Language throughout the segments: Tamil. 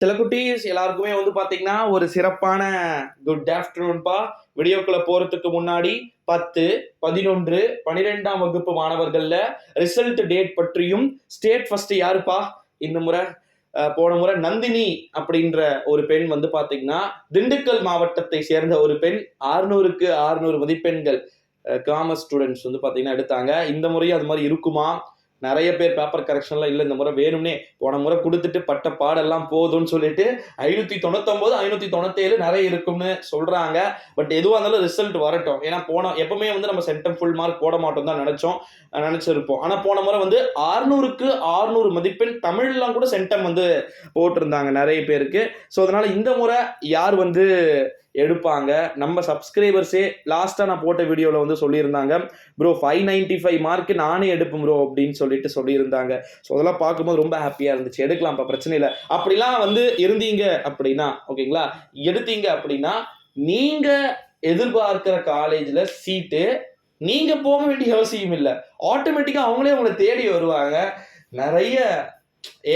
சில குட்டீஸ் எல்லாருக்குமே வந்து பாத்தீங்கன்னா ஒரு சிறப்பான குட் ஆஃப்டர்நூன்பா. வீடியோக்குள்ள போறதுக்கு முன்னாடி 10, 11, 12ஆம் வகுப்பு மாணவர்கள்ல ரிசல்ட் டேட் பற்றியும் ஸ்டேட் ஃபர்ஸ்ட் யாருப்பா இந்த முறை போன முறை நந்தினி அப்படின்ற ஒரு பெண் வந்து பாத்தீங்கன்னா திண்டுக்கல் மாவட்டத்தை சேர்ந்த ஒரு பெண் 600க்கு 600 மதிப்பெண்கள் காமர்ஸ் ஸ்டூடெண்ட்ஸ் வந்து பாத்தீங்கன்னா எடுத்தாங்க. இந்த முறையும் அது மாதிரி இருக்குமா? நிறைய பேர் பேப்பர் கரெக்ஷன்லாம் இல்லை, இந்த முறை வேணும்னே போன முறை கொடுத்துட்டு பட்ட பாடெல்லாம் போதும்னு சொல்லிட்டு 599 597 நிறைய இருக்கும்னு சொல்றாங்க. பட் எதுவாக இருந்தாலும் ரிசல்ட் வரட்டும். ஏன்னா எப்பவுமே வந்து நம்ம சென்டம் ஃபுல் மார்க் போட மாட்டோம் தான் நினைச்சிருப்போம். ஆனா போன முறை வந்து 600க்கு 600 மதிப்பெண் தமிழ்லாம் கூட சென்டம் வந்து போட்டிருந்தாங்க நிறைய பேருக்கு. ஸோ அதனால இந்த முறை யார் வந்து எடுப்பாங்க? நம்ம சப்ஸ்கிரைபர்ஸே லாஸ்டா நான் போட்ட வீடியோல வந்து சொல்லியிருந்தாங்க, ப்ரோ 595 மார்க் நானே எடுப்பேன் ப்ரோ அப்படின்னு சொல்லியிருந்தாங்க. ஸோ அதெல்லாம் பார்க்கும்போது ரொம்ப ஹாப்பியா இருந்துச்சு. எடுக்கலாம்ப்பா, பிரச்சனை இல்லை. அப்படிலாம் வந்து இருந்தீங்க அப்படின்னா ஓகேங்களா, எடுத்தீங்க அப்படின்னா நீங்க எதிர்பார்க்கிற காலேஜ்ல சீட்டு நீங்க போக வேண்டிய அவசியம் இல்லை, ஆட்டோமேட்டிக்கா அவங்களே உங்களை தேடி வருவாங்க. நிறைய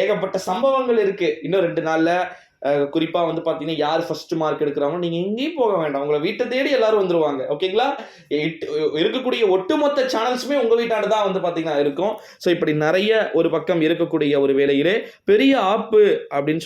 ஏகப்பட்ட சம்பவங்கள் இருக்கு. இன்னும் 2 நாள்ல குறிப்பா வந்து பாத்தீங்கன்னா யார் ஃபர்ஸ்ட் மார்க் எடுக்கிறாங்களோ நீங்க எங்கேயும் போக வேண்டாம், உங்களை வீட்டை தேடி எல்லாரும் வந்துருவாங்க. ஓகேங்களா, இருக்கக்கூடிய ஒட்டுமொத்த சேனல்ஸுமே உங்க வீட்டாண்டு தான் வந்து பாத்தீங்கன்னா இருக்கும். ஸோ இப்படி நிறைய ஒரு பக்கம் இருக்கக்கூடிய ஒரு வேளையிலே பெரிய ஆப்பு அப்படின்னு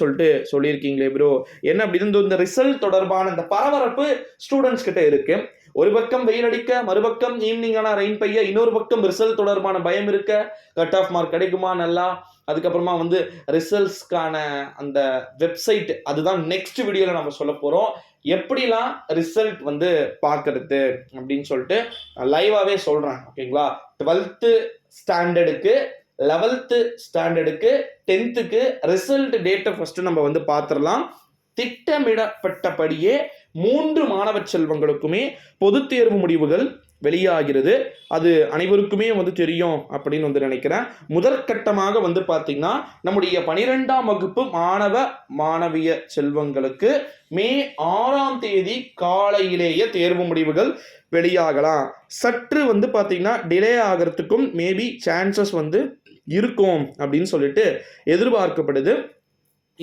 சொல்லியிருக்கீங்களே ப்ரோ, என்ன அப்படின்னு இந்த ரிசல்ட் தொடர்பான இந்த பரபரப்பு ஸ்டூடெண்ட்ஸ் கிட்ட இருக்கு. ஒரு பக்கம் வெயில் அடிக்க, மறுபக்கம் ஈவினிங் ஆனா ரெயின் பெய்ய, இன்னொரு பக்கம் ரிசல்ட் தொடர்பான பயம் இருக்க, கட் ஆஃப் மார்க் கிடைக்குமா நல்லா, அதுக்கப்புறமா வந்து ரிசல்ட்ஸ்க்கான அந்த வெப்சைட், அதுதான் நெக்ஸ்ட் வீடியோல நம்ம சொல்ல போறோம். எப்படிலாம் ரிசல்ட் வந்து பார்க்கறது அப்படின்னு சொல்லிட்டு லைவாவே சொல்றேன். ஓகேங்களா, 12th ஸ்டாண்டர்டுக்கு 11th ஸ்டாண்டர்டுக்கு 10th ரிசல்ட் டேட்டை ஃபர்ஸ்ட் நம்ம வந்து பார்த்துடலாம். திட்டமிடப்பட்டபடியே 3 மாணவ செல்வங்களுக்குமே பொது தேர்வு முடிவுகள் வெளியாகிறது. அது அனைவருக்குமே வந்து தெரியும் அப்படின்னு வந்து நினைக்கிறேன். முதற்கட்டமாக வந்து பார்த்தீங்கன்னா நம்முடைய 12ஆம் வகுப்பு மாணவிய செல்வங்களுக்கு மே 6ஆம் தேதி காலையிலேயே தேர்வு முடிவுகள் வெளியாகலாம். சற்று வந்து பார்த்தீங்கன்னா டிலே ஆகிறதுக்கும் மேபி சான்சஸ் வந்து இருக்கும் அப்படின்னு சொல்லிட்டு எதிர்பார்க்கப்படுது.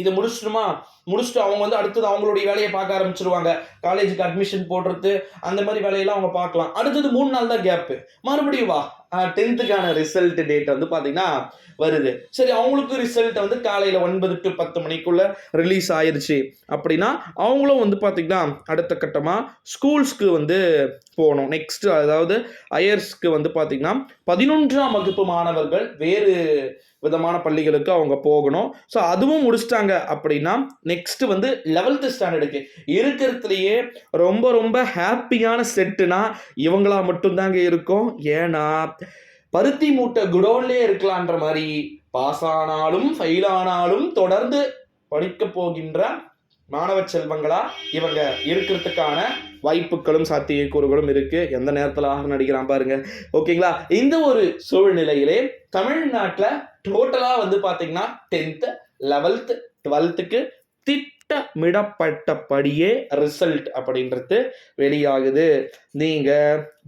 இது முடிச்சுட்டு அவங்க வந்து அடுத்தது அவங்களுடைய வேலையை பார்க்க ஆரம்பிச்சிருவாங்க. காலேஜுக்கு அட்மிஷன் போடுறது அந்த மாதிரி வேலையெல்லாம் அவங்க பார்க்கலாம். அடுத்தது 3 நாள் தான் கேப்பு. மறுபடியும் 10th ரிசல்ட் டேட் வந்து பார்த்தீங்கன்னா வருது. சரி, அவங்களுக்கு ரிசல்ட் வந்து காலையில் 9 to 10 மணிக்குள்ள ரிலீஸ் ஆயிருச்சு அப்படின்னா அவங்களும் வந்து பார்த்தீங்கன்னா அடுத்த கட்டமாக ஸ்கூல்ஸ்க்கு வந்து போகணும். நெக்ஸ்ட் அதாவது ஹையர்ஸ்க்கு வந்து பார்த்தீங்கன்னா 11ஆம் வகுப்பு மாணவர்கள் வேறு விதமான பள்ளிகளுக்கு அவங்க போகணும். ஸோ அதுவும் முடிச்சிட்டாங்க அப்படின்னா நெக்ஸ்ட் வந்து 11th ஸ்டாண்டர்டுக்கு இருக்கிறதுலையே ரொம்ப ரொம்ப ஹாப்பியான செட்டுனா இவங்களா மட்டும்தாங்க இருக்கும். ஏன்னா பருத்தி மூட்டை குடோன்லேயே இருக்கலான்ற மாதிரி பாஸ் ஆனாலும் ஃபெயில் ஆனாலும் தொடர்ந்து படிக்க போகின்ற மாணவ செல்வங்களா இவங்க இருக்கிறதுக்கான வாய்ப்புகளும் சாத்தியக்கூறுகளும் இருக்கு. எந்த நேரத்தில் நடிக்கிறான் பாருங்க. ஓகேங்களா, இந்த ஒரு சூழ்நிலையிலே தமிழ்நாட்டில் டோட்டலா வந்து பாத்தீங்கன்னா 10th 11th 12th திட்டமிடப்பட்டபடியே ரிசல்ட் அப்படின்றது வெளியாகுது. நீங்க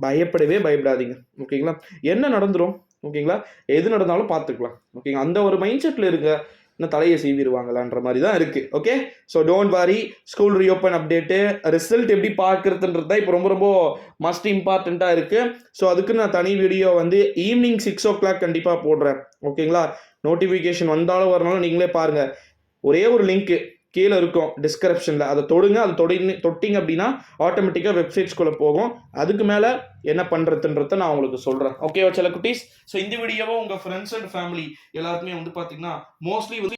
பயப்படாதீங்க. ஓகேங்களா, என்ன நடந்துரும், ஓகேங்களா, எது நடந்தாலும் பார்த்துக்கலாம். ஓகேங்களா, அந்த ஒரு மைண்ட் செட்ல இருக்க, இன்னும் தலையை சீவிடுவாங்களான்ற மாதிரி தான் இருக்கு. ஓகே, ஸோ டோன்ட் வாரி. ஸ்கூல் ரீஓப்பன் அப்டேட்டு, ரிசல்ட் எப்படி பார்க்கறதுன்றது தான் இப்போ ரொம்ப ரொம்ப மஸ்ட் இம்பார்ட்டண்ட்டாக இருக்கு. ஸோ அதுக்கு நான் தனி வீடியோ வந்து ஈவினிங் 6 o'clock கண்டிப்பாக போடுறேன். ஓகேங்களா, நோட்டிஃபிகேஷன் வந்தாலும் வரனாலும் நீங்களே பாருங்க. ஒரே ஒரு லிங்க் கீழே இருக்கும் டிஸ்கிரிப்ஷனில், அதை தொடுங்க. அது தொட்டிங்க அப்படின்னா ஆட்டோமேட்டிக்காக வெப்சைட்ஸ்குள்ளே போகும். அதுக்கு மேலே என்ன பண்ணுறதுன்றத நான் உங்களுக்கு சொல்கிறேன். ஓகேவா சில குட்டீஸ்? ஸோ இந்த வீடியோவை உங்கள் ஃப்ரெண்ட்ஸ் அண்ட் ஃபேமிலி எல்லாருக்குமே வந்து பார்த்தீங்கன்னா மோஸ்ட்லி வந்து